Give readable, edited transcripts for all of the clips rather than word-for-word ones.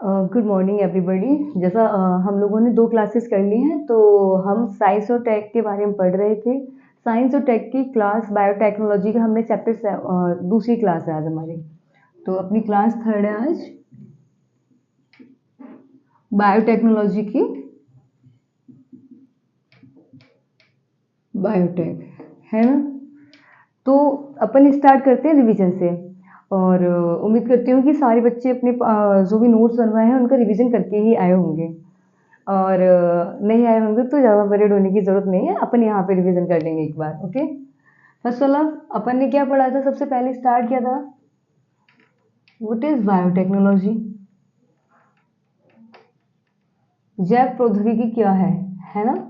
Good morning everybody. जैसा हम लोगों ने 2 क्लासेस कर ली हैं, तो हम साइंस और टेक के बारे में पढ़ रहे थे। साइंस और टेक की क्लास बायोटेक्नोलॉजी का हमने दूसरी क्लास है आज हमारी। तो अपनी क्लास थर्ड है आज बायोटेक्नोलॉजी की, बायोटेक, है ना। तो अपन स्टार्ट करते हैं रिवीजन से। और उम्मीद करती हूँ कि सारे बच्चे अपने जो भी नोट्स बनवाए हैं उनका रिवीजन करके ही आए होंगे। और नहीं आए होंगे तो ज़्यादा वरीड होने की ज़रूरत नहीं है, अपन यहाँ पे रिवीजन कर लेंगे एक बार। ओके, फर्स्ट ऑफ ऑल अपन ने क्या पढ़ा था, सबसे पहले स्टार्ट किया था व्हाट इज बायोटेक्नोलॉजी, जैव प्रौद्योगिकी क्या है ना।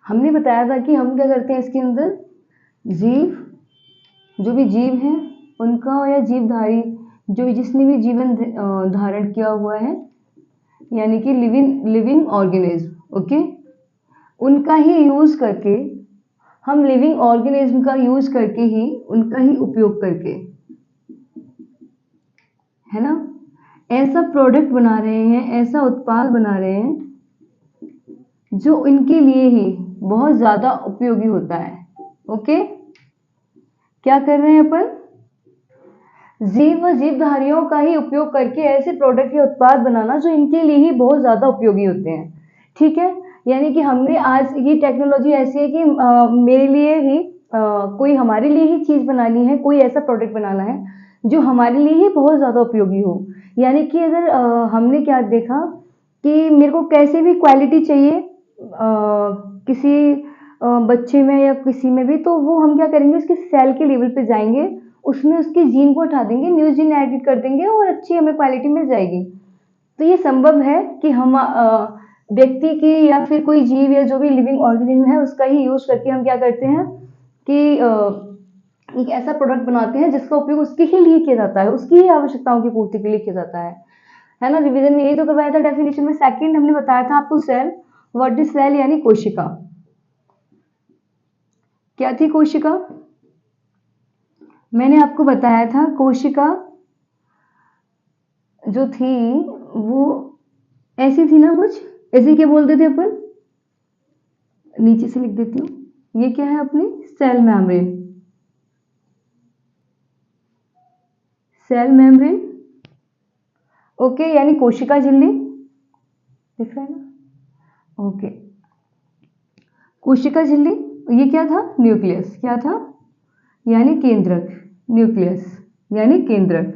हमने बताया था कि हम क्या करते हैं इसके अंदर, जीव, जो भी जीव हैं उनका या जीवधारी, जो भी जिसने भी जीवन धारण किया हुआ है, यानी कि लिविंग ऑर्गेनिज्म। ओके, उनका ही यूज करके, हम लिविंग ऑर्गेनिज्म का यूज करके ही, उनका ही उपयोग करके, है ना, ऐसा प्रोडक्ट बना रहे हैं, ऐसा उत्पाद बना रहे हैं जो इनके लिए ही बहुत ज्यादा उपयोगी होता है। ओके, क्या कर रहे हैं अपन, जीव व जीवधारियों का ही उपयोग करके ऐसे प्रोडक्ट या उत्पाद बनाना जो इनके लिए ही बहुत ज्यादा उपयोगी होते हैं। ठीक है, यानी कि हमने आज ये टेक्नोलॉजी ऐसी है कि मेरे लिए ही कोई हमारे लिए ही चीज बनानी है, कोई ऐसा प्रोडक्ट बनाना है जो हमारे लिए ही बहुत ज्यादा उपयोगी हो। यानी कि अगर हमने क्या देखा कि मेरे को कैसे भी क्वालिटी चाहिए किसी बच्चे में या किसी में भी, तो वो हम क्या करेंगे, उसके सेल के लेवल पे जाएंगे, उसमें उसके जीन को हटा देंगे, न्यू जीन एडिट कर देंगे और अच्छी हमें क्वालिटी मिल जाएगी। तो ये संभव है कि हम व्यक्ति की या फिर कोई जीव या जो भी लिविंग ऑर्गेनिज्म है उसका ही यूज करके हम क्या करते हैं कि एक ऐसा प्रोडक्ट बनाते हैं जिसका उपयोग उसके ही लिए किया जाता है, उसकी ही आवश्यकताओं की पूर्ति के लिए किया जाता है ना। रिवीजन में यही तो करवाया था। डेफिनेशन में सेकंड हमने बताया था आपको सेल, व्हाट इज सेल, यानी कोशिका। क्या थी कोशिका, मैंने आपको बताया था कोशिका जो थी वो ऐसी थी ना, कुछ ऐसे क्या बोलते थे अपन, नीचे से लिख देती हूँ, ये क्या है अपनी cell membrane, cell membrane. Okay, यानी कोशिका झिल्ली, दिख रहा है ना। ओके, कोशिका झिल्ली, ये क्या था, न्यूक्लियस, क्या था, यानी केंद्रक, न्यूक्लियस यानी केंद्रक।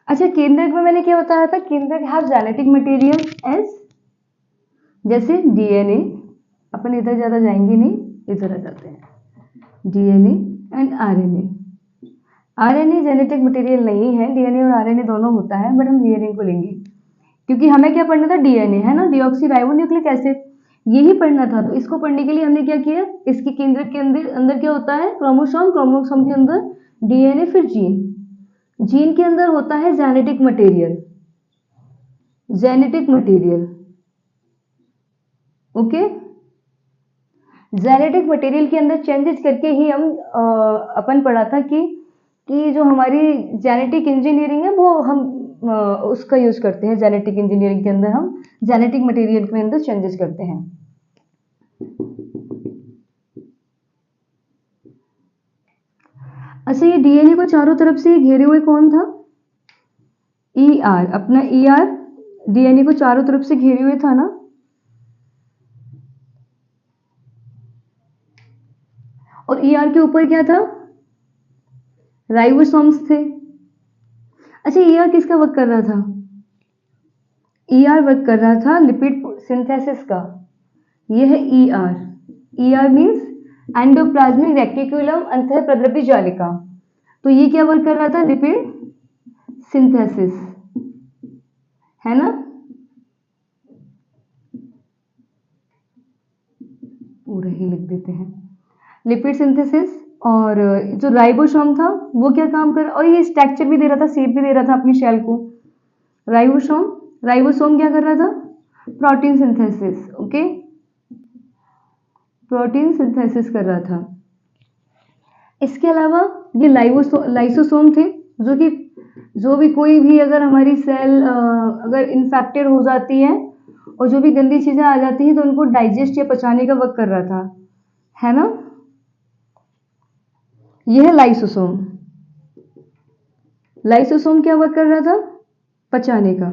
अच्छा, केंद्रक में मैंने क्या बताया था, केंद्रक हैव जेनेटिक मटेरियल एज, जैसे डीएनए, अपन इधर ज्यादा जाएंगे नहीं, इधर आ जाते हैं, DNA and RNA. RNA genetic material नहीं है, डीएनए और आरएनए दोनों होता है, बट हम डीएनए को लेंगे क्योंकि हमें क्या पढ़ना था, डीएनए, है ना, डीऑक्सी राइबो न्यूक्लिक एसिड, यही पढ़ना था। तो इसको पढ़ने के लिए हमने क्या किया, इसके केंद्र के अंदर अंदर क्या होता है, क्रोमोसोम, क्रोमोसोम के अंदर डीएनए, फिर जीन, जीन के अंदर होता है genetic material, genetic material. Okay, genetic material के अंदर चेंजेस करके ही हम अपन पढ़ा था कि जो हमारी जेनेटिक इंजीनियरिंग है वो हम उसका यूज करते हैं। जेनेटिक इंजीनियरिंग के अंदर हम जेनेटिक मटेरियल के अंदर चेंजेस करते हैं। अच्छा, ये डीएनए को चारों तरफ से घेरे हुए कौन था, ई आर, अपना ई आर डीएनए को चारों तरफ से घेरे हुए था ना। और ई आर के ऊपर क्या था, राइबोसोम्स थे। अच्छा, ई आर किसका वर्क कर रहा था, ई आर वर्क कर रहा था लिपिड सिंथेसिस का, ये है E R. E R means endoplasmic reticulum अंतः प्रद्रव्य जालिका। तो ये क्या वर्क कर रहा था, लिपिड सिंथेसिस, है ना। पूरा ही लिख देते हैं, लिपिड सिंथेसिस। और जो राइबोसोम था वो क्या काम कर, और ये स्ट्रक्चर भी दे रहा था, शेप भी दे रहा था अपनी शेल को। राइबोसोम, राइबोसोम क्या कर रहा था, protein synthesis, okay, protein synthesis कर रहा था। इसके अलावा ये लाइसोसोम थे, जो भी कोई भी अगर हमारी सेल अगर इन्फेक्टेड हो जाती है और जो भी गंदी चीजें आ जाती हैं तो उनको डाइजेस्ट या पचाने का वर्क कर रहा था, है ना। यह है लाइसोसोम। लाइसोसोम क्या वर्क कर रहा था? पचाने का,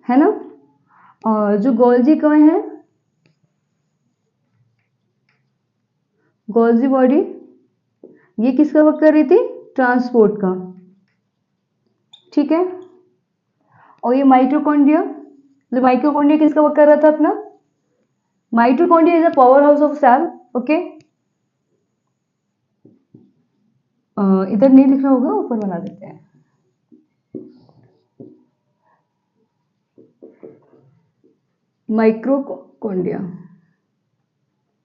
है ना। और जो गोल्जी का है, गोल्जी बॉडी, ये किसका वर्क कर रही थी? ट्रांसपोर्ट का, ठीक है। और ये माइटोकॉन्ड्रिया, माइटोकॉन्ड्रिया किसका वर्क कर रहा था अपना? Mitochondria is a power house of cell, okay. इधर नहीं दिख रहा होगा, ऊपर बना देते हैं। Microchondria,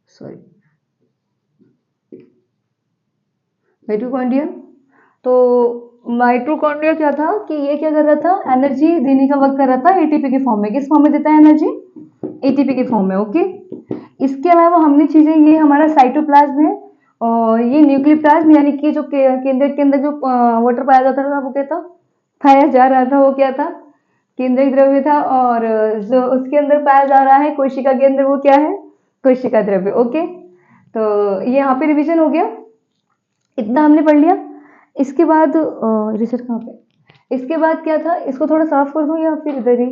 sorry, mitochondria. तो माइटोकॉन्ड्रिया क्या था कि ये क्या कर रहा था? एनर्जी देने का वर्क कर रहा था एटीपी के फॉर्म में। किस फॉर्म में देता है एनर्जी? एटीपी के फॉर्म में, ओके। इसके अलावा हमने चीजें, ये हमारा साइटोप्लाज्म है और ये न्यूक्लियोप्लाज्म, यानी कि जो केंद्रक के अंदर जो वाटर पाया जाता था वो क्या था? पाया जा रहा था, वो क्या था? केंद्रक द्रव्य था। और जो उसके अंदर पाया जा रहा है कोशिका के अंदर, वो क्या है? कोशिका द्रव्य, ओके। तो ये यहाँ पे रिवीजन हो गया, इतना हमने पढ़ लिया। इसके बाद रिसर्च कहाँ पे? इसके बाद क्या था? इसको थोड़ा साफ कर दूं या फिर इधर ही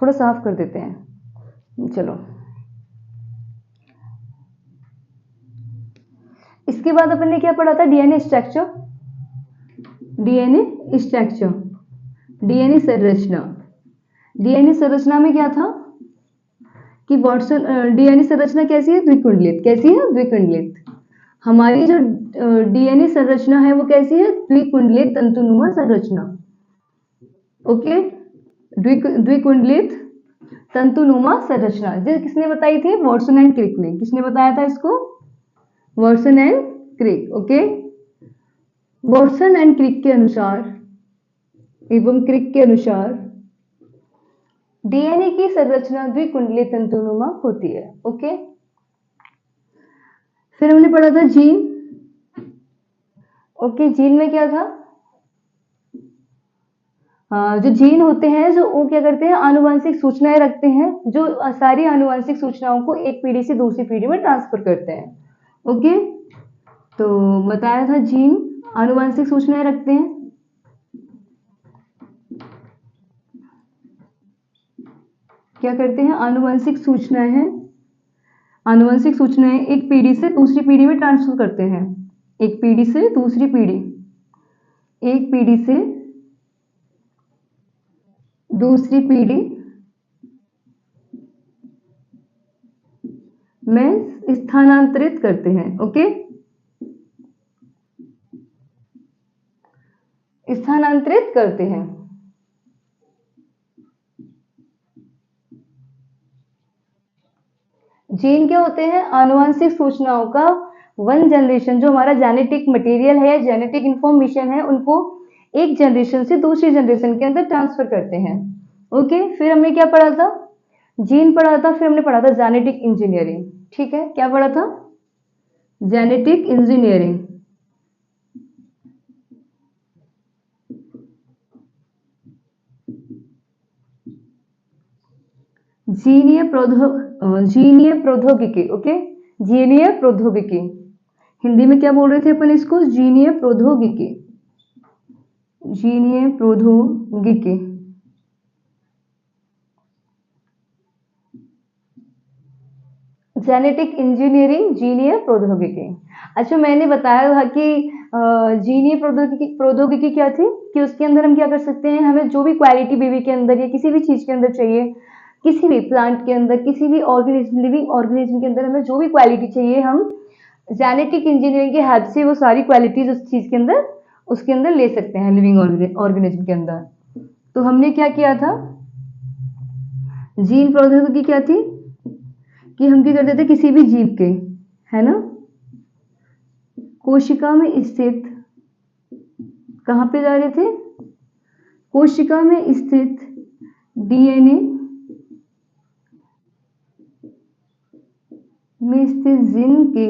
थोड़ा साफ कर देते हैं, चलो। इसके बाद अपन ने क्या पढ़ा था? DNA structure, DNA structure, DNA संरचना। डीएनए संरचना में क्या था कि वाटसन, डीएनए संरचना कैसी है? द्विकुंडलित। कैसी है? द्विकुंडलित। हमारी जो डीएनए संरचना है वो कैसी है? द्विकुंडलित तंतुनुमा संरचना, ओके। द्विकुंडलित तंतुनुमा संरचना, जो किसने बताई थी? वॉटसन एंड क्रिक ने। किसने बताया था इसको? Watson and Crick, okay. Watson and Crick के अनुसार एवं क्रिक के अनुसार डीएनए की संरचना द्विकुंडलित तंतुनुमा होती है, ओके। फिर हमने पढ़ा था जीन, ओके। जीन में क्या था? जो जीन होते हैं, जो वो क्या करते हैं? आनुवंशिक सूचनाएं रखते हैं, जो सारी आनुवंशिक सूचनाओं को एक पीढ़ी से दूसरी पीढ़ी में ट्रांसफर करते हैं, ओके। तो बताया था जीन आनुवंशिक सूचनाएं रखते हैं। क्या करते हैं? आनुवंशिक सूचनाएं हैं, आनुवंशिक सूचनाएं एक पीढ़ी से दूसरी पीढ़ी में ट्रांसफर करते हैं। एक पीढ़ी से दूसरी पीढ़ी, एक पीढ़ी से दूसरी पीढ़ी में स्थानांतरित करते हैं, ओके। स्थानांतरित करते हैं। जीन क्या होते हैं? आनुवंशिक सूचनाओं का वन जनरेशन, जो हमारा जेनेटिक मटेरियल है, जेनेटिक इंफॉर्मेशन है, उनको एक जनरेशन से दूसरी जनरेशन के अंदर ट्रांसफर करते हैं, ओके। फिर हमने क्या पढ़ा था? जीन पढ़ा था। फिर हमने पढ़ा था जेनेटिक इंजीनियरिंग, ठीक है। क्या पढ़ा था? Genetic engineering. जीनीय प्रौद्योगिकी, ओके। जीनीय प्रौद्योगिकी, हिंदी में क्या बोल रहे थे अपन इसको? जीनीय प्रौद्योगिकी, जीनीय प्रौद्योगिकी। जेनेटिक इंजीनियरिंग, जीनीय प्रौद्योगिकी। अच्छा, मैंने बताया था कि जीनीय प्रौद्योगिकी क्या थी कि उसके अंदर हम क्या कर सकते हैं? हमें जो भी क्वालिटी बेबी के अंदर या किसी भी चीज के अंदर चाहिए, किसी भी प्लांट के अंदर, किसी भी ऑर्गेनिज्म, लिविंग ऑर्गेनिज्म के अंदर हमें जो भी क्वालिटी चाहिए, हम जेनेटिक इंजीनियरिंग की हेल्प से वो सारी क्वालिटीज उस चीज के अंदर, उसके अंदर ले सकते हैं, लिविंग ऑर्गेनिज्म के अंदर। तो हमने क्या किया था? जीन प्रौद्योगिकी क्या थी कि हम क्या करते थे? किसी भी जीव के, है ना, कोशिका में स्थित, कहां पे जा रहे थे? कोशिका में स्थित डीएनए में स्थित जीन के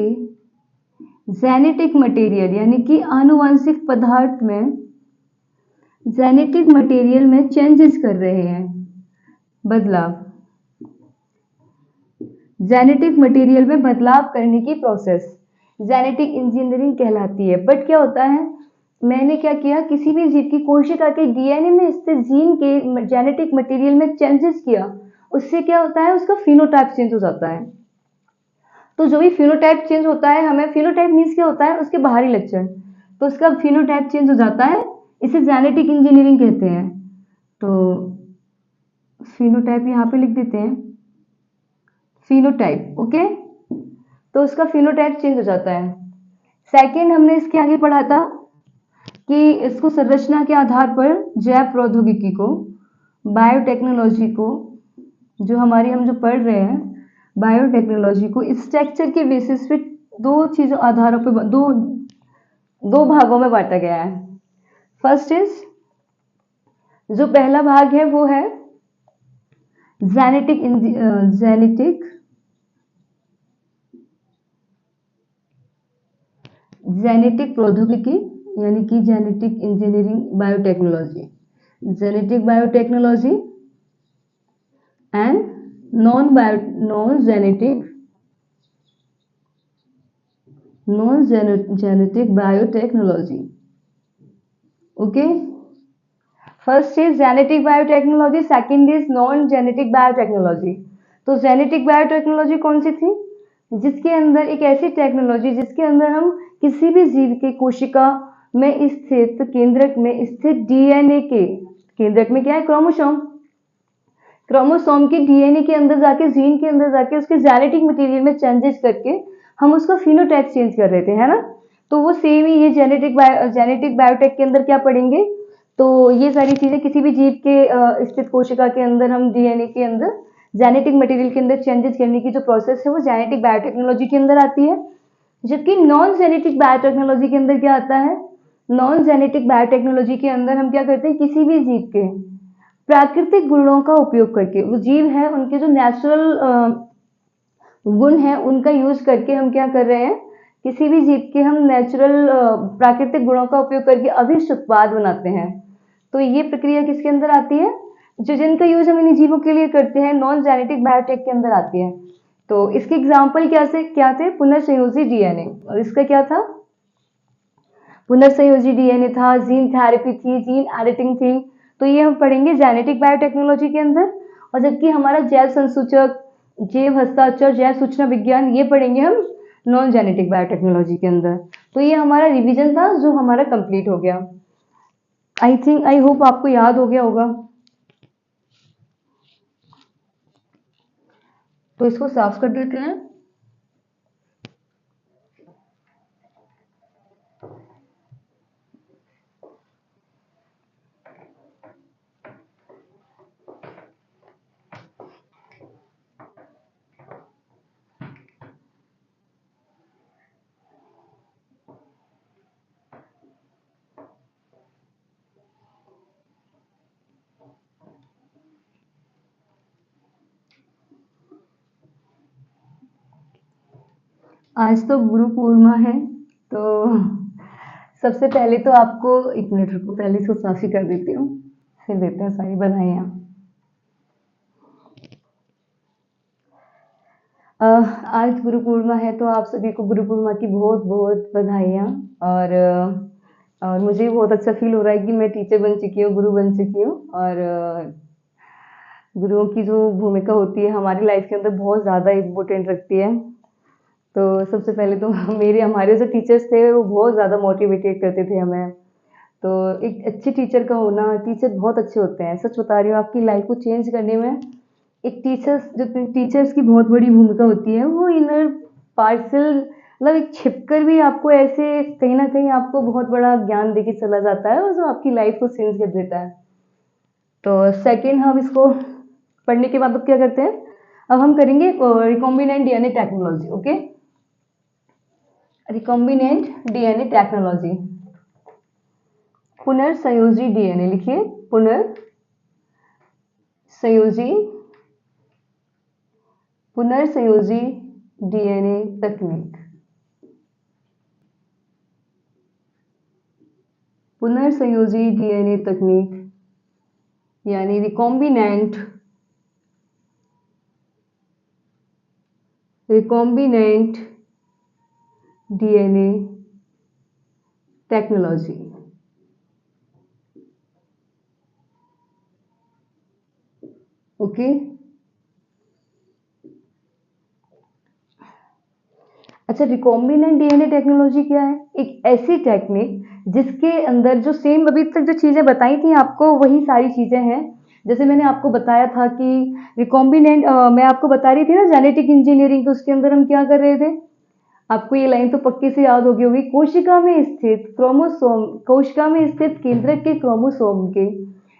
जेनेटिक मटेरियल यानी कि आनुवंशिक पदार्थ में जेनेटिक मटेरियल में चेंजेस कर रहे हैं, बदलाव, जेनेटिक मटेरियल में बदलाव करने की प्रोसेस जेनेटिक इंजीनियरिंग कहलाती है। बट क्या होता है, मैंने क्या किया, किसी भी जीव की कोशिका के डीएनए में स्थित जीन के जेनेटिक मटेरियल में चेंजेस किया, उससे क्या होता है, उसका फिनोटाइप चेंज हो जाता है। तो जो भी फिनोटाइप चेंज होता है, हमें फिनोटाइप मीन्स क्या होता है, उसके बाहरी लक्षण, तो उसका फिनोटाइप चेंज हो जाता है, इसे जेनेटिक इंजीनियरिंग कहते हैं। तो फिनोटाइप यहाँ पे लिख देते हैं, फिनोटाइप, ओके, तो उसका फिनोटाइप चेंज हो जाता है। सेकंड हमने इसके आगे पढ़ा था कि इसको संरचना के आधार पर जैव प्रौद्योगिकी को, बायोटेक्नोलॉजी को, जो हमारी हम जो पढ़ रहे हैं बायोटेक्नोलॉजी को स्ट्रक्चर के बेसिस पे दो चीजों आधारों पे दो भागों में बांटा गया है। फर्स्ट इज, जो पहला भाग है वो है जेनेटिक प्रौद्योगिकी यानी कि genetic engineering biotechnology, genetic biotechnology and non genetic biotechnology, okay. First is genetic biotechnology, second is non genetic biotechnology. तो जेनेटिक बायोटेक्नोलॉजी कौन सी थी, जिसके अंदर एक ऐसी टेक्नोलॉजी जिसके अंदर हम किसी भी जीव के कोशिका में स्थित केंद्रक में स्थित डीएनए के, केंद्रक में क्या है, क्रोमोसोम, क्रोमोसोम के डीएनए के अंदर जाके, जीन के अंदर जाके उसके जेनेटिक मटेरियल में चेंजेस करके हम उसका फिनोटाइप चेंज कर रहे थे, है ना। तो वो सेम ही ये जेनेटिक बायोटेक के अंदर क्या पढ़ेंगे, तो ये सारी चीजें किसी भी जीव के स्थित कोशिका के अंदर हम डीएनए के अंदर जेनेटिक मटेरियल के अंदर चेंजेस करने की जो प्रोसेस है वो जेनेटिक बायोटेक्नोलॉजी के अंदर आती है। जबकि नॉन जेनेटिक बायोटेक्नोलॉजी के अंदर क्या आता है, नॉन जेनेटिक बायोटेक्नोलॉजी के अंदर हम क्या करते हैं, किसी भी जीव के प्राकृतिक गुणों का उपयोग करके, वो जीव है उनके जो नेचुरल गुण है उनका यूज करके हम क्या कर रहे हैं, किसी भी जीव के हम नेचुरल प्राकृतिक गुणों का उपयोग करके अभिष्ट उत्पाद बनाते हैं। तो ये प्रक्रिया किसके अंदर आती है, जो जिनका यूज हम इन जीवों के लिए करते हैं नॉन जेनेटिक बायोटेक के अंदर आती है। तो इसके एग्जाम्पल क्या थे, पुनर्संयोजी डीएनए, और इसका क्या था, पुनर्संयोजी डीएनए था, जीन थेरेपी थी, जीन एडिटिंग थी। तो ये हम पढ़ेंगे जेनेटिक बायोटेक्नोलॉजी के अंदर। और जबकि हमारा जैव संसूचक, जैव हस्ताक्षर, जैव सूचना विज्ञान, ये पढ़ेंगे हम नॉन जेनेटिक बायोटेक्नोलॉजी के अंदर। तो ये हमारा रिवीजन था जो हमारा कंप्लीट हो गया। आई होप आपको याद हो गया होगा। तो इसको साफ कर देते हैं। आज तो गुरु पूर्णिमा है, तो सबसे पहले तो आपको, एक मिनट रुको, पहले इसको साफ ही कर देती हूँ, फिर देते हैं सारी बधाइयाँ। आज गुरु पूर्णिमा है, तो आप सभी को गुरु पूर्णिमा की बहुत बहुत बधाइयाँ। और मुझे बहुत अच्छा फील हो रहा है कि मैं टीचर बन चुकी हूँ, गुरु बन चुकी हूँ। और गुरुओं की जो भूमिका होती है हमारी लाइफ के अंदर बहुत ज़्यादा इम्पोर्टेंट रखती है। तो सबसे पहले तो हमारे जो टीचर्स थे वो बहुत ज़्यादा मोटिवेटेड करते थे हमें। तो एक अच्छे टीचर का होना, टीचर बहुत अच्छे होते हैं, सच बता रही हूँ, आपकी लाइफ को चेंज करने में एक टीचर्स की बहुत बड़ी भूमिका होती है। वो इनर पार्सल, मतलब एक छिपकर भी आपको ऐसे कहीं ना कहीं आपको बहुत बड़ा ज्ञान देके चला जाता है, और जो आपकी लाइफ को चेंज कर देता है। तो सेकेंड, हम इसको पढ़ने के बाद अब क्या करते हैं, अब हम करेंगे recombinant DNA technology, okay. Recombinant DNA technology, पुनर्संयोजी डीएनए लिखिए, पुनर्संयोजी डीएनए तकनीक। पुनर्संयोजी डीएनए तकनीक यानी रिकॉम्बिनेंट डीएनए टेक्नोलॉजी। ओके, अच्छा, रिकॉम्बिनेंट डीएनए टेक्नोलॉजी क्या है? एक ऐसी टेक्निक जिसके अंदर जो सेम अभी तक जो चीजें बताई थी आपको वही सारी चीजें हैं। जैसे मैंने आपको बताया था कि रिकॉम्बिनेंट, मैं आपको बता रही थी ना जेनेटिक इंजीनियरिंग, तो उसके अंदर हम क्या कर रहे थे, आपको ये लाइन तो पक्के से याद होगी। कोशिका में स्थित क्रोमोसोम, कोशिका में स्थित केंद्रक के क्रोमोसोम के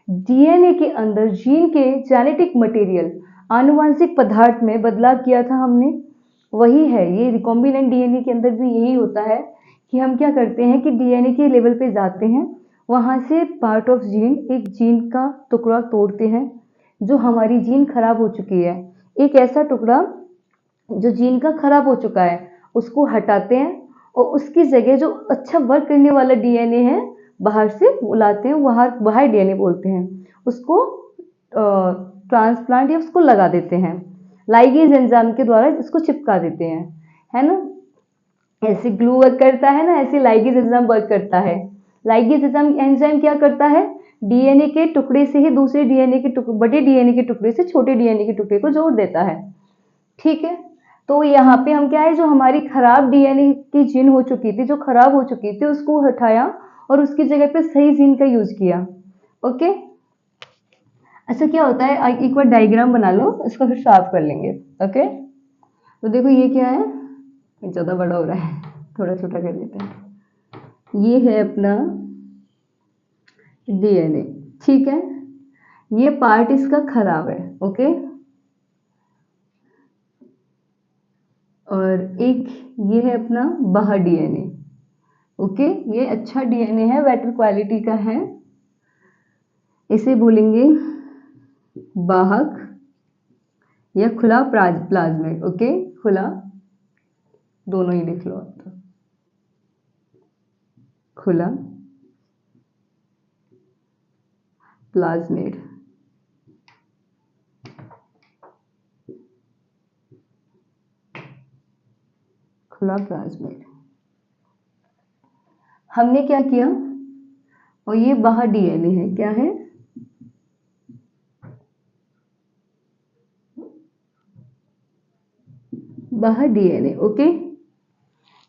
डीएनए के अंदर जीन के जेनेटिक मटेरियल, आनुवंशिक पदार्थ में बदलाव किया था हमने, वही है ये रिकॉम्बिनेंट डीएनए के अंदर भी यही होता है कि हम क्या करते हैं कि डीएनए के लेवल पे जाते हैं, वहां से पार्ट ऑफ जीन, एक जीन का टुकड़ा तोड़ते हैं जो हमारी जीन खराब हो चुकी है, एक ऐसा टुकड़ा जो जीन का खराब हो चुका है उसको हटाते हैं और उसकी जगह जो अच्छा वर्क करने वाला डीएनए है बाहर से लाते हैं, बाहर डीएनए बोलते हैं उसको, ट्रांसप्लांट या उसको लगा देते हैं, लाइगेज एंजाइम के द्वारा इसको चिपका देते हैं, है ना। ऐसे ग्लू वर्क करता है ना, ऐसे लाइगेज एंजाइम वर्क करता है। लाइगेज एंजाइम क्या करता है, डीएनए के टुकड़े से ही दूसरे डीएनए के टुकड़े, बड़े डीएनए के टुकड़े से छोटे डीएनए के टुकड़े को जोड़ देता है। ठीक है, तो यहाँ पे हम क्या है, जो हमारी खराब डीएनए की जीन हो चुकी थी, जो खराब हो चुकी थी, उसको हटाया और उसकी जगह पे सही जीन का यूज किया। ओके, अच्छा क्या होता है, एक बार डायग्राम बना लो, इसको फिर साफ कर लेंगे। ओके, तो देखो ये क्या है, ज़्यादा बड़ा हो रहा है, थोड़ा छोटा कर लेते हैं। ये है अपना डीएनए, ठीक है, ये पार्ट इसका खराब है। ओके, और एक ये है अपना बाहर डीएनए। ओके, ये अच्छा डीएनए है, बेटर क्वालिटी का है, इसे बोलेंगे वाहक या खुला प्लाज्मिड। ओके, खुला, दोनों ही लिख लो आप, तो खुला प्लाज्मिड। खुला प्लाज्मिड, हमने क्या किया, और ये बाहर डीएनए है, क्या है, बाहर डीएनए। ओके,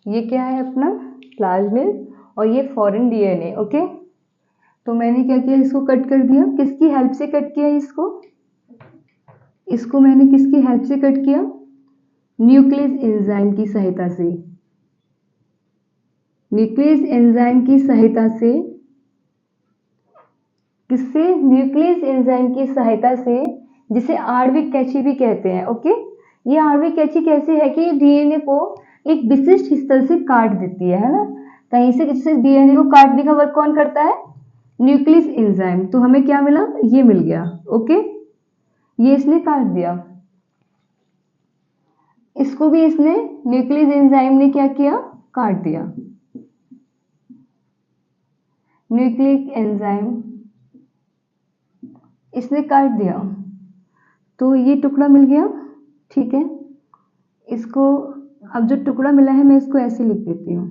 ये क्या है अपना प्लाज्मिड और ये फॉरेन डीएनए। ओके, तो मैंने क्या किया, इसको कट कर दिया, किसकी हेल्प से कट किया, इसको मैंने किसकी हेल्प से कट किया, न्यूक्लियस एंजाइम की सहायता से। न्यूक्लियस एंजाइम की सहायता से, किससे, न्यूक्लियस एंजाइम की सहायता से, जिसे आणविक कैंची भी कहते हैं। ओके, ये आणविक कैंची कैसे है कि डीएनए को एक विशिष्ट स्थल से काट देती है ना, कहीं से, जिससे डीएनए को काटने का वर्क कौन करता है, न्यूक्लियस एंजाइम। तो हमें क्या मिला, ये मिल गया। ओके, ये इसने काट दिया, इसको भी इसने, न्यूक्लियस एंजाइम ने क्या किया, काट दिया, न्यूक्लिक एंजाइम इसने काट दिया, तो ये टुकड़ा मिल गया। ठीक है, इसको, अब जो टुकड़ा मिला है मैं इसको ऐसे लिख देती हूँ,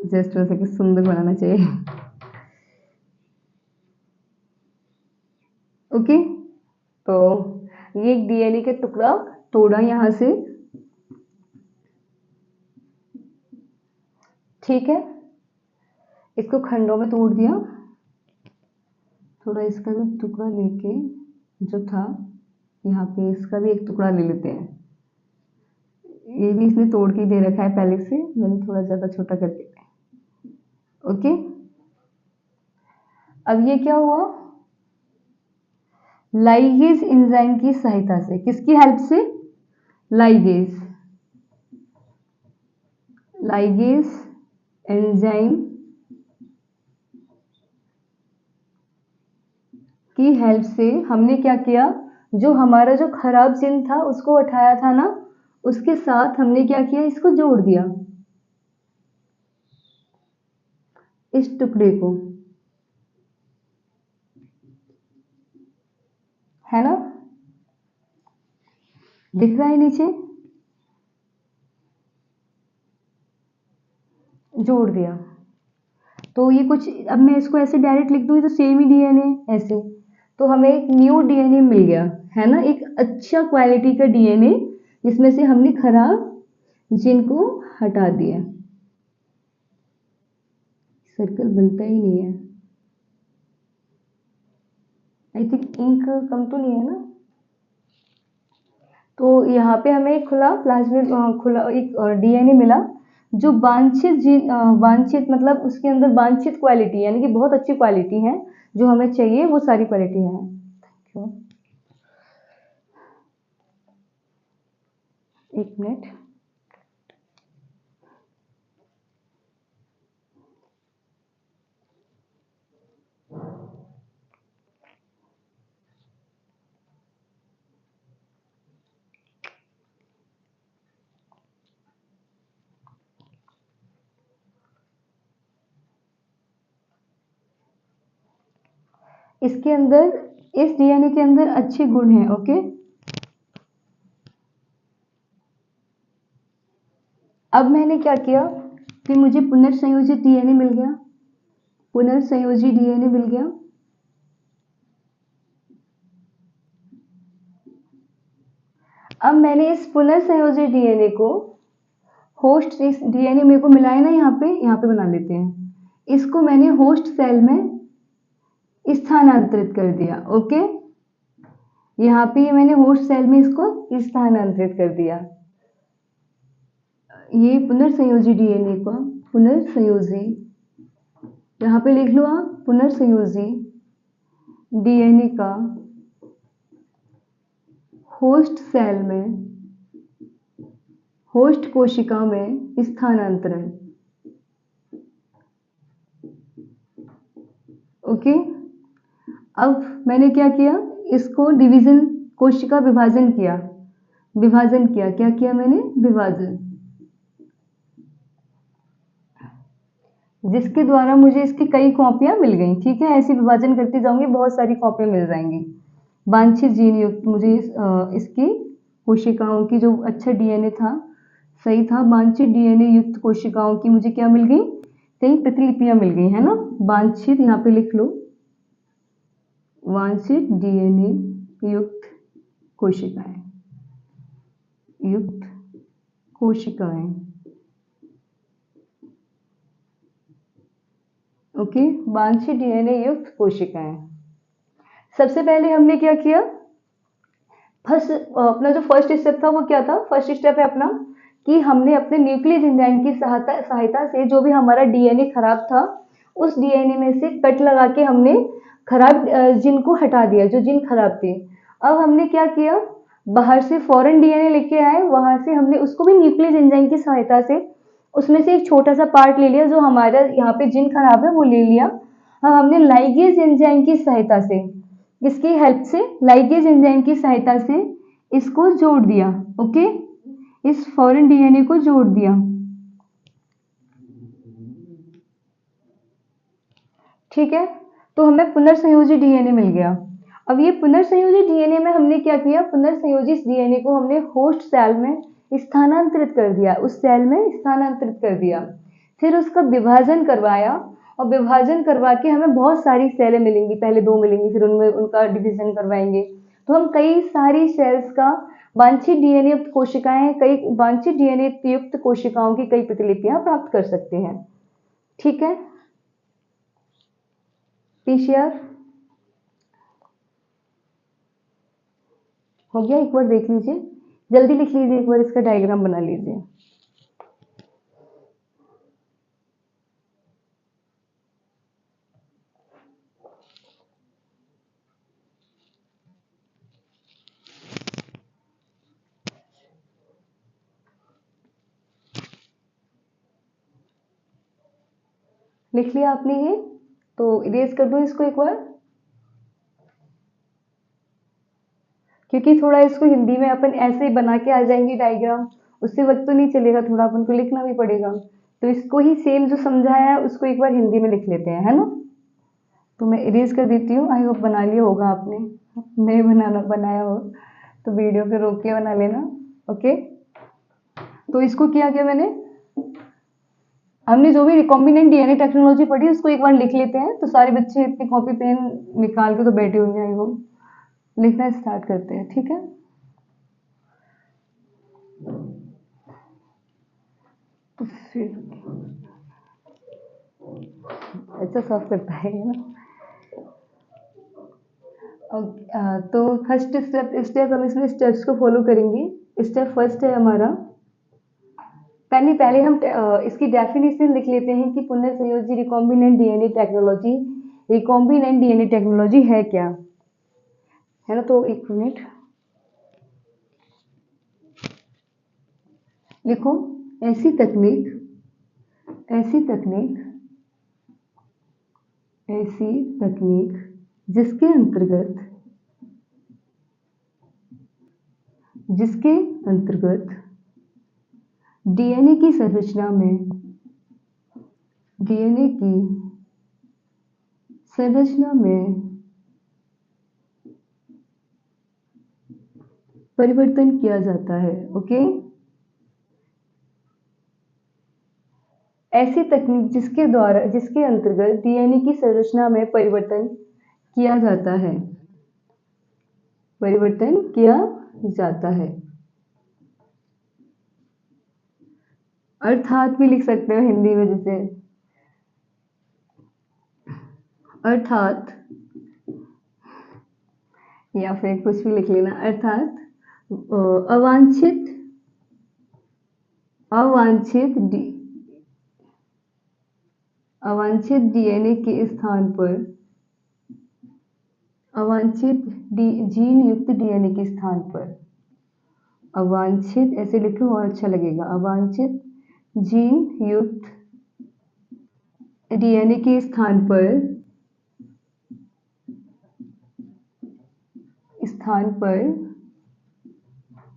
जस्ट वैसे कि सुंदर बनाना चाहिए। ओके, तो ये एक डीएनए का टुकड़ा तोड़ा यहां से, ठीक है, इसको खंडों में तोड़ दिया, थोड़ा इसका भी टुकड़ा लेके, जो था यहाँ पे, इसका भी एक टुकड़ा ले लेते हैं, ये भी इसने तोड़ के दे रखा है पहले से, मैंने थोड़ा ज्यादा छोटा कर दिया। ओके, अब ये क्या हुआ, लाइगेज एंजाइम की सहायता से, किसकी हेल्प से, लाइगेज, लाइगेज एंजाइम की हेल्प से हमने क्या किया, जो हमारा जो खराब जिन था उसको हटाया था ना, उसके साथ हमने क्या किया, इसको जोड़ दिया, इस टुकड़े को, है ना, दिख रहा है नीचे, जोड़ दिया। तो ये कुछ, अब मैं इसको ऐसे डायरेक्ट लिख दूँ तो सेम ही डीएनए ऐसे, तो हमें एक न्यू डीएनए मिल गया, है ना, एक अच्छा क्वालिटी का डीएनए जिसमें से हमने खराब जिन को हटा दिया। सर्कल बनता ही नहीं है, आई थिंक इंक कम तो नहीं है ना। तो यहाँ पे हमें एक खुला प्लाज्मिड, खुला एक डीएनए मिला जो वांछित जीन, वांछित मतलब उसके अंदर वांछित क्वालिटी यानी कि बहुत अच्छी क्वालिटी है, जो हमें चाहिए वो सारी क्वालिटी है। Thank you. एक मिनट, इसके अंदर, इस डीएनए के अंदर अच्छे गुण हैं। ओके, अब मैंने क्या किया कि मुझे पुनर्संयोजित डीएनए मिल गया, पुनर्संयोजी डीएनए मिल गया। अब मैंने इस पुनर्संयोजित डीएनए को, होस्ट इस डीएनए मेरे को मिला है ना, यहाँ पे बना लेते हैं, इसको मैंने होस्ट सेल में स्थानांतरित कर दिया। ओके, यहाँ पे मैंने होस्ट सेल में इसको स्थानांतरित कर दिया। ये पुनर्संयोजी डीएनए का, पुनर्संयोजी, यहाँ पे लिख लो आप, पुनर्संयोजी डीएनए का होस्ट सेल में, होस्ट कोशिका में स्थानांतरण। ओके, अब मैंने क्या किया, इसको डिवीजन, कोशिका विभाजन किया, विभाजन किया, क्या किया मैंने, विभाजन, जिसके द्वारा मुझे इसकी कई कॉपियां मिल गई। ठीक है, ऐसे विभाजन करती जाऊंगी, बहुत सारी कॉपियां मिल जाएंगी। वांछित जीन युक्त मुझे इसकी कोशिकाओं की, जो अच्छा डीएनए था, सही था, वांछित डीएनए युक्त कोशिकाओं की मुझे क्या मिल गई, कई प्रतिलिपियां मिल गई, है ना। वांछित, यहाँ पे लिख लो, वांछित डीएनए युक्त कोशिकाएं, युक्त कोशिकाएं। ओके, वांछित डीएनए युक्त कोशिकाएं। सबसे पहले हमने क्या किया, फर्स्ट, अपना जो फर्स्ट स्टेप था वो क्या था, फर्स्ट स्टेप है अपना कि हमने अपने न्यूक्लियस एंजाइम की सहायता से जो भी हमारा डीएनए खराब था, उस डीएनए में से कट लगा के हमने खराब जिन को हटा दिया, जो जिन खराब थे। अब हमने क्या किया, बाहर से फॉरेन डीएनए लेके आए, वहां से हमने उसको भी न्यूक्लियस एंजाइम की सहायता से उसमें से एक छोटा सा पार्ट ले लिया, जो हमारा यहाँ पे जिन खराब है वो ले लिया। अब हमने लाइगेज एंजाइम की सहायता से, इसकी हेल्प से, लाइगेज एंजाइम की सहायता से इसको जोड़ दिया। ओके, इस फॉरेन डीएनए को जोड़ दिया। ठीक है, तो हमें पुनर्संयोजी डीएनए मिल गया। अब ये पुनर्संयोजी डीएनए में हमने क्या किया, पुनर्संयोजित डीएनए को हमने होस्ट सेल में स्थानांतरित कर दिया, उस सेल में स्थानांतरित कर दिया, फिर उसका विभाजन करवाया, और विभाजन करवा के हमें बहुत सारी सेलें मिलेंगी, पहले 2 मिलेंगी, फिर उनमें उनका डिवीजन करवाएंगे, तो हम कई सारी सेल्स का, वांछित डीएनए युक्त कोशिकाएं, कई वांछित डीएनए युक्त कोशिकाओं की कई प्रतिलिपियां प्राप्त कर सकते हैं। ठीक है, पीसीआर हो गया, एक बार देख लीजिए, जल्दी लिख लीजिए, एक बार इसका डायग्राम बना लीजिए। लिख लिया आपने ये, तो इरेज कर दो इसको एक बार। क्योंकि थोड़ा इसको हिंदी में अपन ऐसे ही बना के आ जाएंगे डायग्राम, उससे वक्त तो नहीं चलेगा, थोड़ा अपन को लिखना भी पड़ेगा। तो इसको ही सेम जो समझाया है उसको एक बार हिंदी में लिख लेते हैं, है ना। तो मैं इरेज कर देती हूँ, आई होप बना लिया होगा आपने, नहीं बनाया हो तो वीडियो पे रोक के बना लेना। ओके, तो इसको किया क्या मैंने, हमने जो भी रिकॉम्बिनेंट डीएनए टेक्नोलॉजी पढ़ी उसको एक बार लिख लेते हैं। तो सारे बच्चे अपनी कॉपी पेन निकाल के तो बैठे होंगे, आई होप लिखना स्टार्ट करते हैं, ठीक है। तो फिर अच्छा साफ करता है ना। तो फर्स्ट स्टेप हम इसमें स्टेप्स को फॉलो करेंगे। स्टेप फर्स्ट है हमारा, पहले हम इसकी डेफिनेशन लिख लेते हैं कि पुनर्संयोजी recombinant DNA technology, recombinant DNA technology है क्या, है ना। तो एक मिनट लिखो, ऐसी तकनीक जिसके अंतर्गत डीएनए की संरचना में परिवर्तन किया जाता है। ओके, ऐसी तकनीक जिसके अंतर्गत डीएनए की संरचना में परिवर्तन किया जाता है, अर्थात भी लिख सकते हो हिंदी में, जैसे अर्थात, या फिर कुछ भी लिख लेना, अर्थात अवांछित डीएनए के स्थान पर जीन युक्त डीएनए के स्थान पर, अवांछित ऐसे लिखो और अच्छा लगेगा, अवांछित जीन युक्त डीएनए के स्थान पर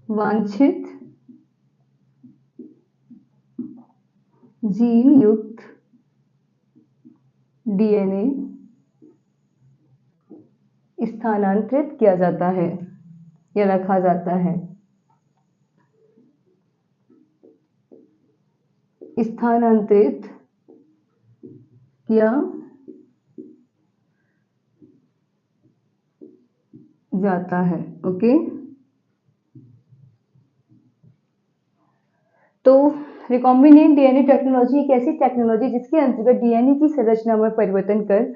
वांछित जीन युक्त डीएनए स्थानांतरित किया जाता है या रखा जाता है। स्थानांतरित किया जाता है। ओके, तो रिकॉम्बिनेंट डीएनए टेक्नोलॉजी एक ऐसी टेक्नोलॉजी जिसके अंतर्गत डीएनए की संरचना में परिवर्तन कर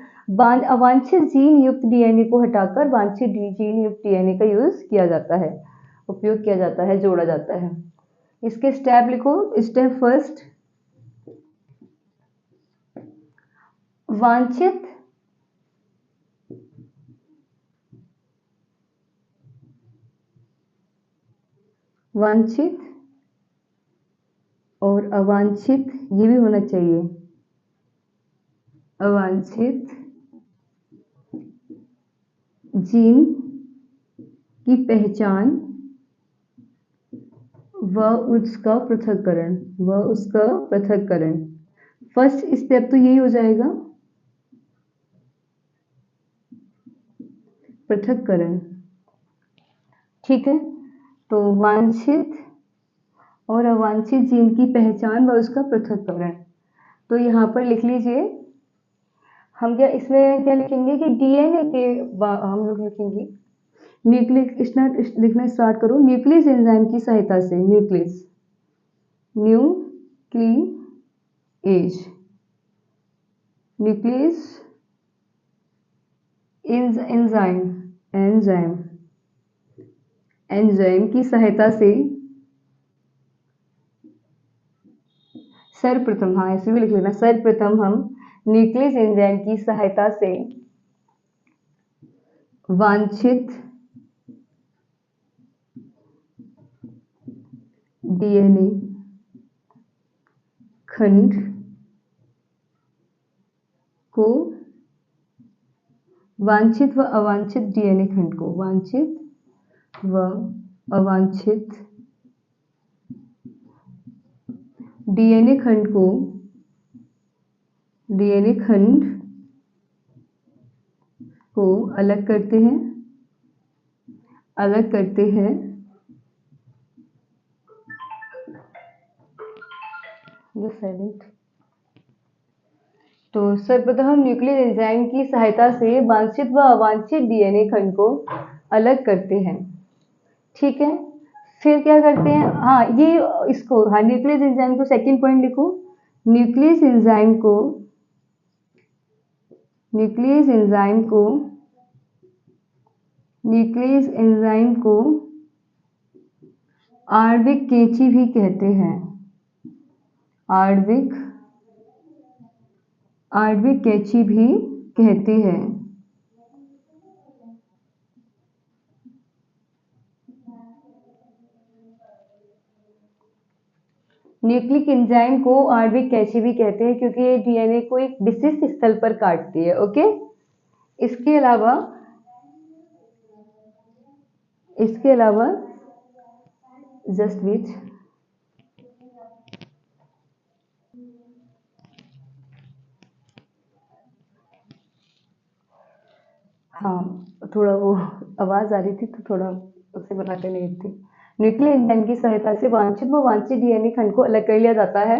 अवांछित जीन युक्त डीएनए को हटाकर वांछित जीन युक्त डीएनए का उपयोग किया जाता है, जोड़ा जाता है। इसके स्टेप लिखो। स्टेप फर्स्ट, वांछित और अवांछित, ये भी होना चाहिए, अवांछित जीन की पहचान व उसका पृथक्करण। फर्स्ट स्टेप तो यही हो जाएगा, पृथक्करण, ठीक है। तो वांछित और अवांछित जीन की पहचान व उसका पृथक्करण, तो यहाँ पर लिख लीजिए। हम इसमें क्या लिखेंगे कि डीएनए के हम लोग लिखेंगे न्यूक्लिक, लिखना स्टार्ट करो। न्यूक्लियस एंजाइम की सहायता से, न्यूक्लियस एंजाइम की सहायता से सर्वप्रथम, हाँ ऐसे भी लिख लेना, सर्वप्रथम हम न्यूक्लियस एंजाइम की सहायता से वांछित डीएनए खंड को, वांछित व अवांछित डीएनए खंड को, वांछित व अवांछित डीएनए खंड को अलग करते हैं तो सर्वप्रथम न्यूक्लियर एंजाइम की सहायता से वांछित व अवांछित डीएनए खंड को अलग करते हैं। ठीक है, फिर क्या करते हैं, हाँ ये इसको, हाँ न्यूक्लियर एंजाइम को सेकंड पॉइंट लिखो। न्यूक्लियर एंजाइम को आणविक कैंची भी कहते हैं। आणविक कैंची भी कहते हैं। न्यूक्लिक एंजाइम को आणविक कैंची भी कहते हैं क्योंकि ये डीएनए को एक विशिष्ट स्थल पर काटती है। ओके, इसके अलावा जस्ट वेट, हाँ थोड़ा वो आवाज आ रही थी तो थोड़ा उससे बनाते नहीं थी। न्यूक्लियर एंजाइम की सहायता से वांछित व अवांछित डीएनए खंड को अलग कर लिया जाता है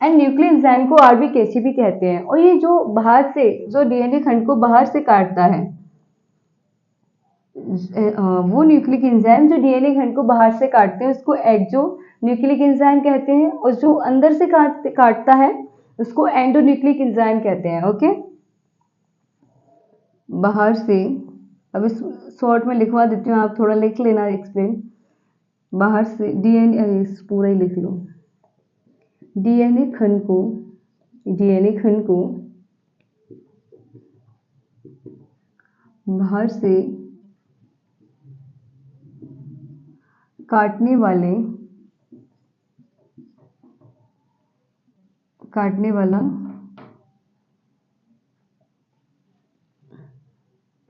एंड न्यूक्लियर एंजाइम को आणविक कैंची भी कहते हैं। और ये जो बाहर से जो डीएनए खंड को बाहर से काटता है, वो न्यूक्लिक एंजाइम जो डीएनए खंड को बाहर से काटते हैं उसको एक्सो न्यूक्लिक एंजाइम कहते हैं, और जो अंदर से काटता है उसको एंडो न्यूक्लिक एंजाइम कहते हैं। ओके, बाहर से, अब इस शॉर्ट में लिखवा देती हूँ, आप थोड़ा लिख लेना एक्सप्लेन। बाहर से डीएनए, पूरा ही लिख लो। डीएनए खंड को बाहर से काटने वाला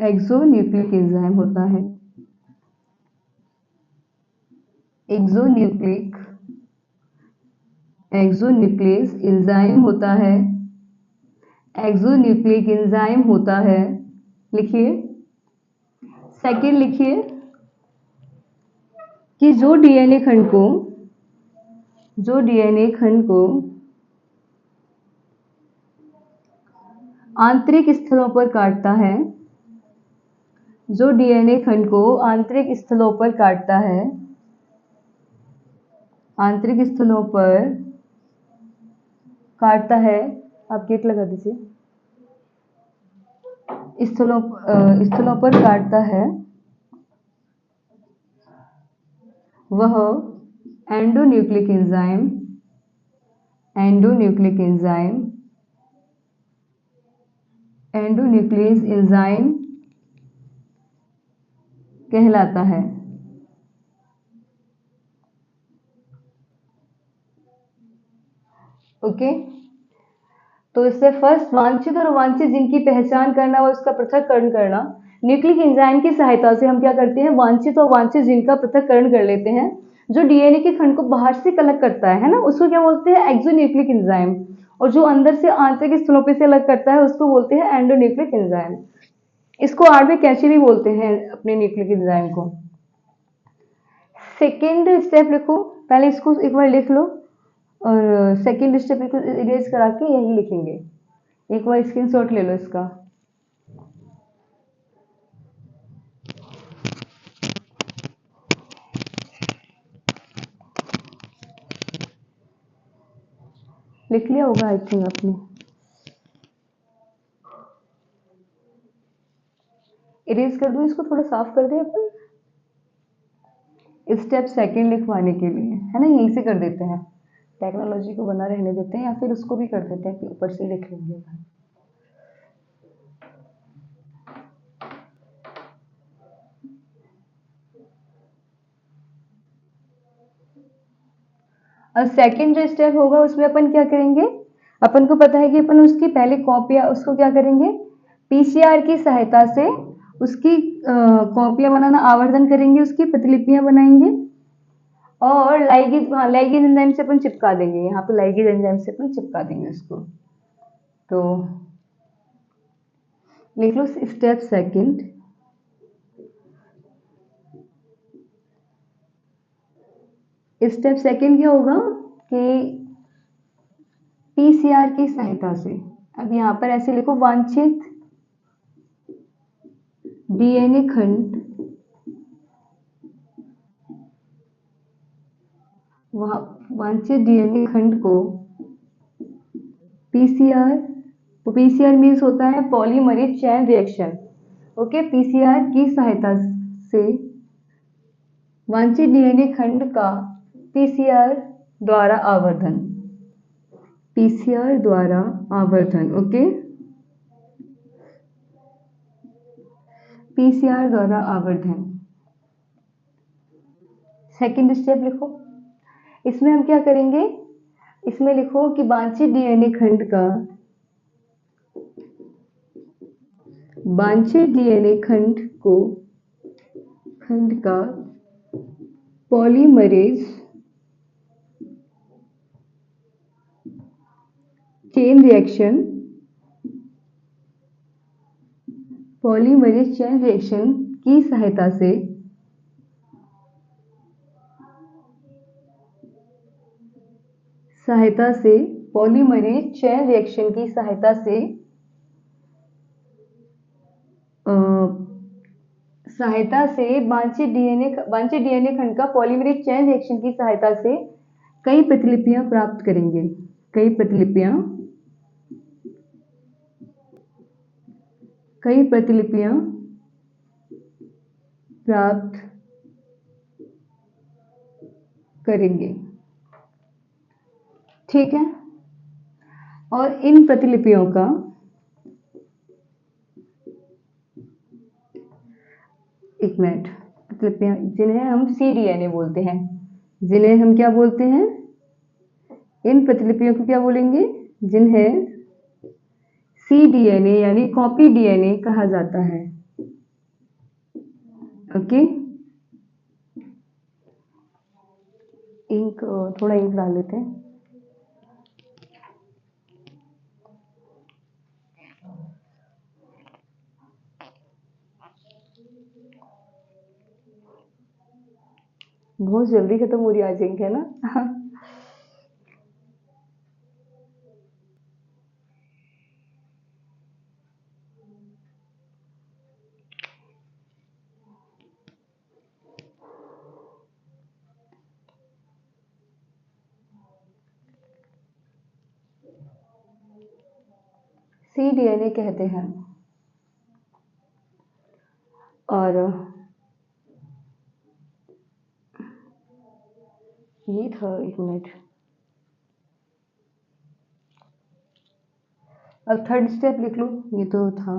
एक्सोन्यूक्लिक एंजाइम होता है। एक्सोन्यूक्लिक एंजाइम होता है। लिखिए, सेकंड लिखिए कि जो डीएनए खंड को आंतरिक स्थलों पर काटता है, आप गेट लगा दीजिए, स्थलों पर काटता है, वह एंडोन्यूक्लिक एंजाइम कहलाता है। ओके, तो इससे फर्स्ट वांछित और अवांछित जीन की पहचान करना और उसका पृथक्करण करना। न्यूक्लिक एंजाइम की सहायता से हम क्या करते हैं, वांछित और अवांछित जीन का पृथक्करण कर लेते हैं। जो डीएनए के खंड को बाहर से अलग करता है ना, उसको क्या बोलते हैं, एक्सोन्यूक्लिक एंजाइम, और जो अंदर से आंतरिक स्थलों पे से अलग करता है उसको बोलते हैं एंडोन्यूक्लिक एंजाइम। इसको आणविक कैंची भी बोलते हैं अपने न्यूक्लिक एंजाइम को। सेकेंड स्टेप लिखो, पहले इसको एक बार लिख लो और सेकेंड स्टेप को इरेज करा के यही लिखेंगे। एक बार स्क्रीनशॉट ले लो इसका। लिख लिया होगा आई थिंक आपने। इरेज कर दो इसको, थोड़ा साफ कर दे अपन स्टेप सेकेंड लिखवाने के लिए, है ना, यहीं से कर देते हैं, टेक्नोलॉजी को बना रहने देते हैं या फिर उसको भी कर देते हैं कि ऊपर से लिख लेंगे। और सेकेंड जो स्टेप होगा उसमें अपन क्या करेंगे, अपन को पता है कि अपन उसकी पहले कॉपी, उसको क्या करेंगे, पीसीआर की सहायता से उसकी कॉपियां बनाना, आवर्धन करेंगे, उसकी प्रतिलिपियां बनाएंगे और लाइगेज, हाँ लाइगेज एंजाइम से अपन चिपका देंगे, यहाँ पे लाइगेज एंजाइम से अपन चिपका देंगे उसको। तो लिख लो स्टेप सेकंड। स्टेप सेकंड क्या होगा कि पीसीआर की सहायता से, अब यहाँ पर ऐसे लिखो, वांछित डीएनए खंड, वांछित डीएनए खंड को पीसीआर, तो पीसीआर मीन्स होता है polymerase chain reaction. Okay, PCR की सहायता से वांछित डीएनए खंड का पीसीआर द्वारा आवर्धन, पीसीआर द्वारा आवर्धन। ओके, पीसीआर द्वारा आवर्धन। सेकंड स्टेप लिखो, इसमें हम क्या करेंगे, इसमें लिखो कि वांछित डीएनए खंड का, वांछित डीएनए खंड का polymerase chain reaction, polymerase chain reaction की सहायता से पॉलीमरेज चेन रिएक्शन की सहायता से वांछित डीएनए खंड का पॉलीमरेज चेन रिएक्शन की सहायता से कई प्रतिलिपियां प्राप्त करेंगे, कई प्रतिलिपियां प्राप्त करेंगे। ठीक है, और इन प्रतिलिपियों का एक मिनट, प्रतिलिपियां जिन्हें हम cDNA बोलते हैं, जिन्हें हम क्या बोलते हैं, इन प्रतिलिपियों को क्या बोलेंगे, जिन्हें cDNA यानी कॉपी डीएनए कहा जाता है। ओके, इंक, थोड़ा इंक डाल लेते हैं। बहुत जल्दी खत्म हो रही आज इंक, है ना। cDNA कहते हैं, और ये था, एक मिनट, अब थर्ड स्टेप लिख लो, ये तो था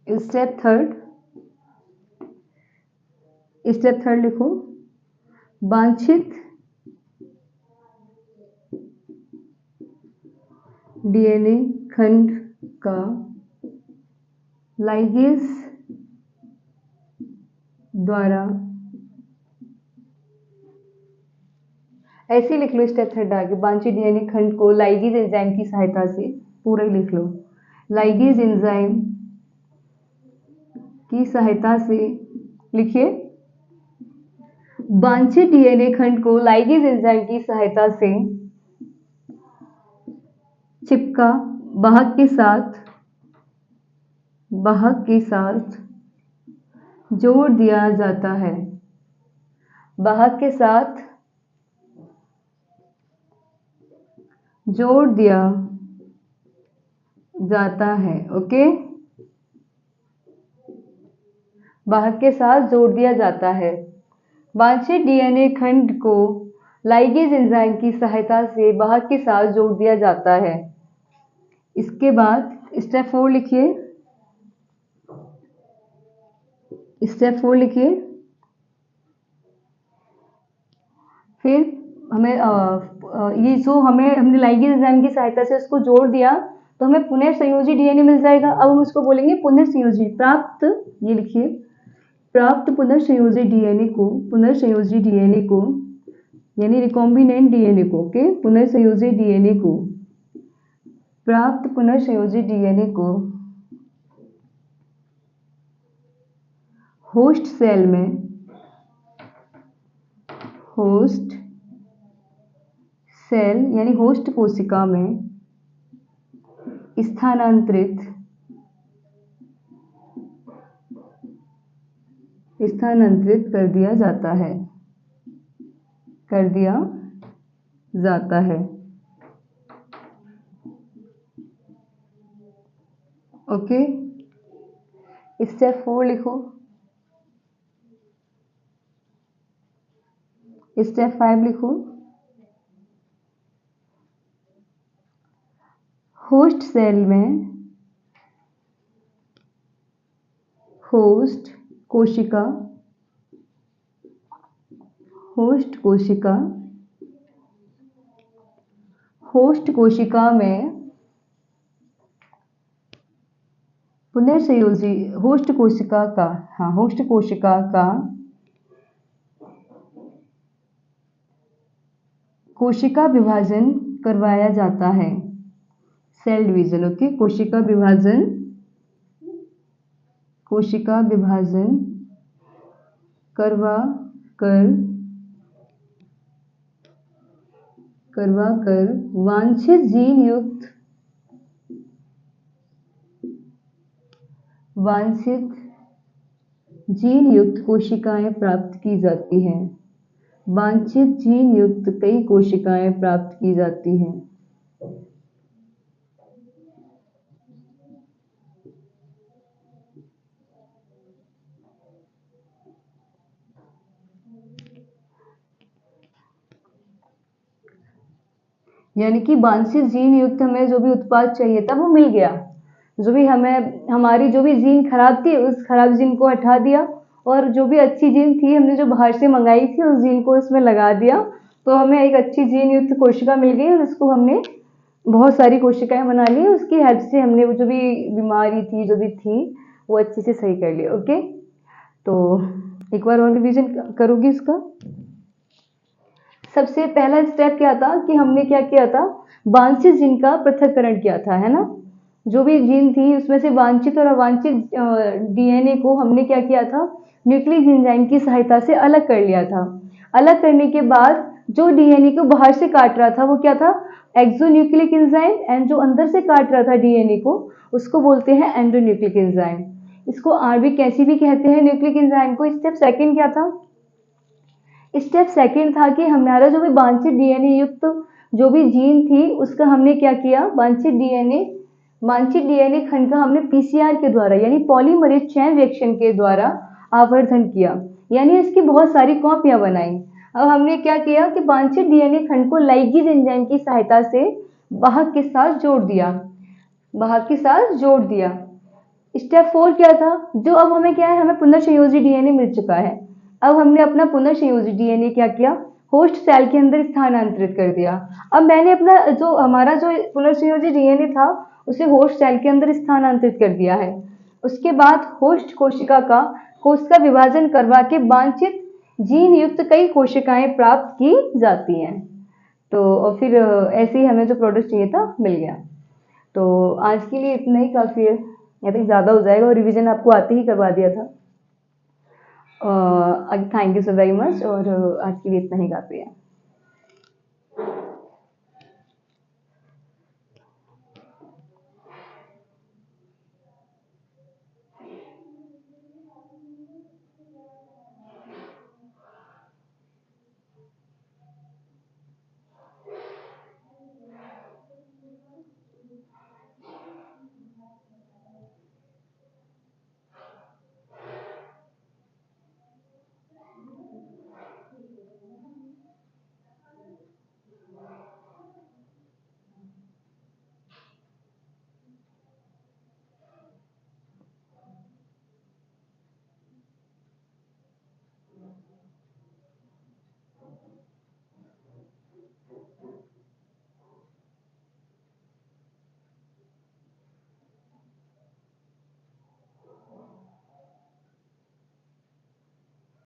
स्टेप थर्ड लिखो, वांछित डीएनए खंड का लाइगेज द्वारा, ऐसे लिख लो स्टेप थर्ड आगे, वांछित डीएनए खंड को लाइगेज एंजाइम की सहायता से, पूरा ही लिख लो, लाइगेज एंजाइम की सहायता से, लिखिए, वांछित डीएनए खंड को लाइगेज एंजाइम की सहायता से चिपका वाहक के साथ जोड़ दिया जाता है, वाहक के साथ जोड़ दिया जाता है। ओके, वाहक के साथ जोड़ दिया जाता है, वांछित डीएनए खंड को लाइगेज एंजाइम की सहायता से वाहक के साथ जोड़ दिया जाता है। इसके बाद स्टेप 4 लिखिए, स्टेप 4 लिखिए, फिर हमें ये जो हमने लाइगेज एंजाइम की सहायता से उसको जोड़ दिया, तो हमें पुनर्संयोजी डीएनए मिल जाएगा। अब हम उसको बोलेंगे पुनर्संयोजी प्राप्त, ये लिखिए, प्राप्त पुनर्संयोजी डीएनए को यानी रिकॉम्बिनेंट डीएनए को, ओके, पुनर्संयोजी डीएनए को, प्राप्त पुनर्संयोजी डीएनए को होस्ट सेल यानी होस्ट कोशिका में स्थानांतरित कर दिया जाता है। ओके, स्टेप 4 लिखो, स्टेप 5 लिखो। होस्ट सेल में होस्ट कोशिका में पुनर्संयोजी होस्ट कोशिका का कोशिका विभाजन करवाया जाता है, सेल डिवीजन। ओके, कोशिका विभाजन करवा कर वांछित जीन युक्त कोशिकाएं प्राप्त की जाती हैं। वांछित जीन युक्त कई कोशिकाएं प्राप्त की जाती हैं। यानी कि वांछित जीन युक्त हमें जो भी उत्पाद चाहिए था वो मिल गया। जो भी हमारी जो भी जीन खराब थी उस खराब जीन को हटा दिया, और जो भी अच्छी जीन थी हमने जो बाहर से मंगाई थी उस जीन को इसमें लगा दिया, तो हमें एक अच्छी जीन युक्त कोशिका मिल गई और उसको हमने बहुत सारी कोशिकाएं बना ली। उसकी हेल्प से हमने वो जो भी बीमारी थी जो भी थी वो अच्छे से सही कर लिया। ओके, तो एक बार और रिवीजन करोगी इसका। सबसे पहला स्टेप क्या था कि हमने क्या किया था, वांछित जीन का पृथक्करण किया था, है ना। जो भी जीन थी उसमें से वांछित और अवांछित डीएनए को हमने क्या किया था, न्यूक्लिक एंजाइम की सहायता से अलग कर लिया था। अलग करने के बाद जो डीएनए को बाहर से काट रहा था वो क्या था, एक्सोन्यूक्लिक एंजाइम, एंड जो अंदर से काट रहा था डीएनए को उसको बोलते हैं एंडोन्यूक्लिक एंजाइम। इसको आरबी कैसी भी कहते हैं न्यूक्लिक एंजाइम को। स्टेप सेकंड क्या था, स्टेप सेकंड था कि हमारा जो भी वांछित डीएनए युक्त जो भी जीन थी उसका हमने क्या किया, वांछित डीएनए खंड का हमने पीसीआर के द्वारा यानी पॉलीमरेज चेन रिएक्शन के द्वारा आवर्धन किया, यानी इसकी बहुत सारी कॉपियां बनाई। अब हमने क्या किया कि वांछित डीएनए खंड को लाइगेज एंजाइम की सहायता से वाहक के साथ जोड़ दिया। स्टेप 4 क्या था, जो अब हमें क्या है, हमें पुनर्संयोजी डीएनए मिल चुका है। अब हमने अपना पुनर्संयोजी डीएनए क्या किया, होस्ट सेल के अंदर स्थानांतरित कर दिया। अब मैंने अपना हमारा जो पुनर्संयोजी डीएनए था उसे होस्ट सेल के अंदर स्थानांतरित कर दिया है। उसके बाद होस्ट कोशिका का विभाजन करवा के वांछित जीन युक्त कई कोशिकाएं प्राप्त की जाती हैं। तो और फिर ऐसे ही हमें जो प्रोडक्ट चाहिए था मिल गया। तो आज के लिए इतना ही काफ़ी है, या तो ज़्यादा हो जाएगा और रिवीजन आपको आते ही करवा दिया था। Thank you so very much, और आज के लिए इतना ही काफ़ी है।